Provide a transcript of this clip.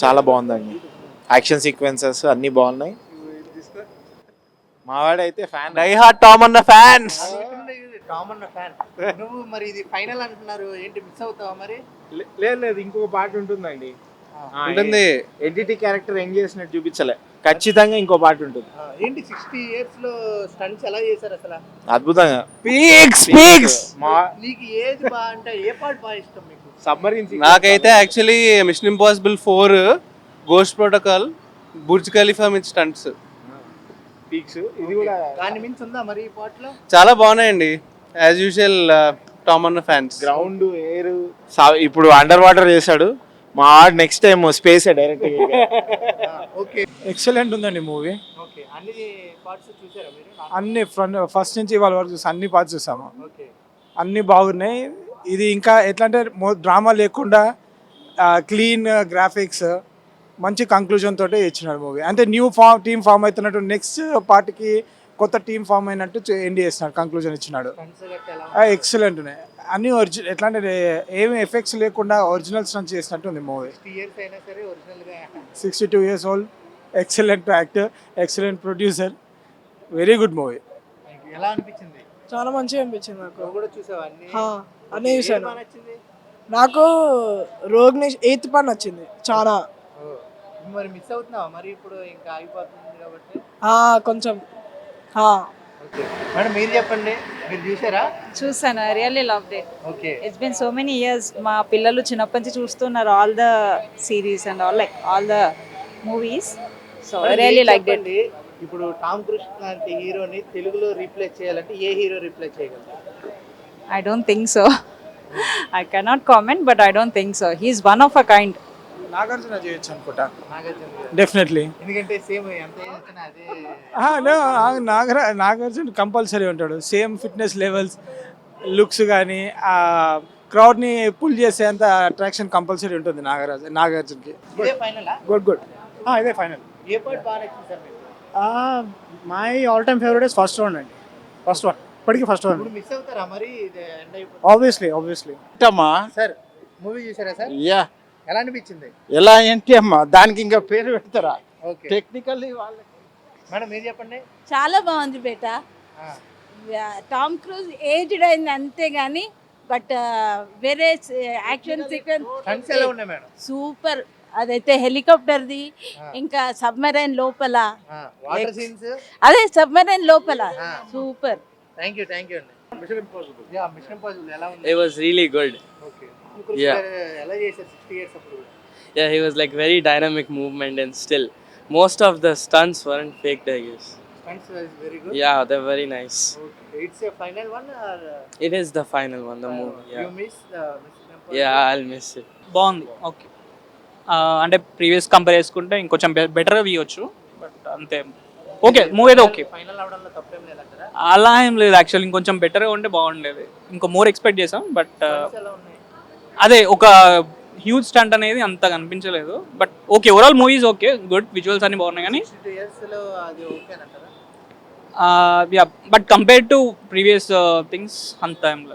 చాలా బాగుందండి. Action sequences అన్నీ బాగున్నాయి. మావాడైతే ఫ్యాన్. డై హార్ట్ టామ్ అన్న ఫ్యాన్స్. టామ్ అన్న ఫ్యాన్ నువ్వు. మరి ఇది ఫైనల్ అంటున్నారు, ఏంటి మిస్ అవుతావా మరి? లేదు ఇంకొక పాట ఉంటుందండి. ఉంటుంది. ఎడిటి క్యారెక్టర్ ఏం చేసినట్టు చూపించలే. ఖచ్చితంగా ఇంకో పాట ఉంటుంది. ఏంటి 60 years లో స్టంట్స్ ఎలా చేశారు అసలు? అద్భుతంగా. పీక్స్. నీకు ఏది బాగా అంటే ఏ పార్ట్ బాగా ఇష్టం మీకు? సబ్మరీన్ నాకైతే actually mission impossible 4 ghost protocol Burj Khalifa మీద స్టంట్స్ పీక్స్ ఇది కూడా దాని మించి ఉందా మరి ఈ పార్ట్ లో? చాలా బాగున్నాయండి. యాజ్ యూజువల్ టామ్ అన్న ఫ్యాన్స్. గ్రౌండ్ ఎయిర్ ఇప్పుడు అండర్ వాటర్ చేశాడు. మా next time space direct. Okay excellent ఉందండి మూవీ. ఓకే అన్ని పార్ట్స్ చూసారా మీరు? అన్ని ఫస్ట్ నుంచి ఇవాళ వరకు చూసాం, అన్ని పార్ట్స్ చూసాము. ఓకే అన్ని బాగున్నాయి. ఇది ఇంకా ఎట్లా అంటే డ్రామా లేకుండా క్లీన్ గ్రాఫిక్స్, మంచి కంక్లూజన్ తోటి ఇచ్చినాడు మూవీ. అంటే న్యూ టీమ్ ఫామ్ అవుతున్నట్టు, నెక్స్ట్ పార్ట్కి కొత్త టీమ్ ఫామ్ అయినట్టు ఎండ్ చేస్తున్నాడు, కంక్లూజన్ ఇచ్చినాడు. స్టంట్స్ గట్ట ఎలా ఎక్సలెంట్ ఉన్నాయి అన్ని. ఎట్లా అంటే ఏమి ఎఫెక్ట్స్ లేకుండా ఒరిజినల్స్ నుంచి చేసినట్టు ఉంది మూవీ. 60 years అయినా సరే ఒరిజినల్ గా 62 years old, excellent actor, excellent producer, very good movie. ఎలా అనిపించింది? చాలా మంచిగా అనిపించింది నాకు. నువ్వు కూడా చూసావా అన్ని? అన్నీ ఏది చూశాను. బాగా నచ్చింది? నాకు రోగ్నేష్ 8th పార్ట్ నచ్చింది చాలా. మరి మిస్ అవుతున్నావా మరి? ఇప్పుడు ఇంకా ఆగిపోతుంది కాబట్టి. కొంచెం ఓకే మేడం మీరు చెప్పండి, మీరు చూసారా? చూసాను. I really loved it. Okay it's been so many years. మా పిల్లలు చిన్నప్పటి నుంచి చూస్తున్నారు all the series and all like all the movies. So I really like it. ఇప్పుడు టామ్ క్రూజ్ లాంటి హీరోని తెలుగులో రీప్లేస్ చేయాలంటే ఏ హీరో రీప్లేస్ చేయగలరు? I don't think so. I cannot comment but I don't think so. He's one of a kind. Nagarjuna చేయొచ్చు అనుకుంటా, నాగార్జున గారు. డెఫినెట్లీ. ఎందుకంటే సేమ్ ఎంత చేసినా అదే. నాగార్జున కంపల్సరీ ఉంటాడు. సేమ్ ఫిట్నెస్ లెవెల్స్, లుక్స్ కానీ ఆ క్రౌడ్ని పుల్ చేసేంత అట్రాక్షన్ కంపల్సరీ ఉంటుంది నాగార్జునకి. ఇదే ఫైనలా? Good good. ఇదే ఫైనల్. ఏ పార్ట్ బాగా నచ్చింది సార్ మీకు? My all time favourite is first round అండి. ఫస్ట్ వన్ ఇప్పటికీ ఫస్ట్ వన్. ఇప్పుడు మిస్ అవుతారా మరి? ఇది ఎండ్ అయిపోతుంది. ఆబ్వియస్లీ. సార్ మూవీ చూసారా సార్? యా ఎలా అనిపించింది? ఎలా ఏంటి అమ్మా, దానికి ఇంకా పేరు పెడతారా? ఓకే టెక్నికల్లీ వాళ్ళకి. మేడం మీరు చెప్పండి. చాలా బాగుంది బేటా. టామ్ క్రూజ్ ఏజ్డ్ అయింది అంతే కానీ బట్ వేరే యాక్షన్ సీక్వెన్స్ స్టంట్స్ ఎలా ఉన్నాయి మేడం? సూపర్. అదైతే హెలికాప్టర్ది, ఇంకా సబ్మెరైన్ లోపల, వాటర్ సీన్స్. అదే సబ్మెరైన్ లోపల సూపర్. థ్యాంక్ యూ అండి. మిషన్ ఇంపాసిబుల్ ఎలా ఉంది? It was really good. Okay Yeah. ఎలా చేశారు 60 years అప్పుడు? Yeah, he was like very dynamic movement and still most of the stunts weren't faked, I guess. Stunts is very good. Yeah, they're very nice. Okay it's a final one or It is the final one, the movie. You Yeah. Miss mission impossible? Yeah, I'll miss it. బాగుంది. Okay. అంటే previous compare చేసుకుంటే ఇంకొంచెం బెటర్గా తీయవచ్చు. But అంతే okay, movie అయితే okay. Final అవడంలో తప్పేం లేదంటారా? అలా ఏం లేదు. యాక్చువల్లీ ఇంకొంచెం బెటర్గా ఉంటే బాగుండేది. ఇంకో మోర్ ఎక్స్పెక్ట్ చేసాం. బట్ స్టంట్స్ ఎలా ఉన్నాయి? అదే ఒక హ్యూజ్ స్టంట్ అనేది అంతగా అనిపించలేదు. But okay, overall movies okay, good, visuals అన్ని బాగున్నాయి కానీ 62 years లో అది ఓకే అంటారా? But compare to previous things అంత ఏం లేదు.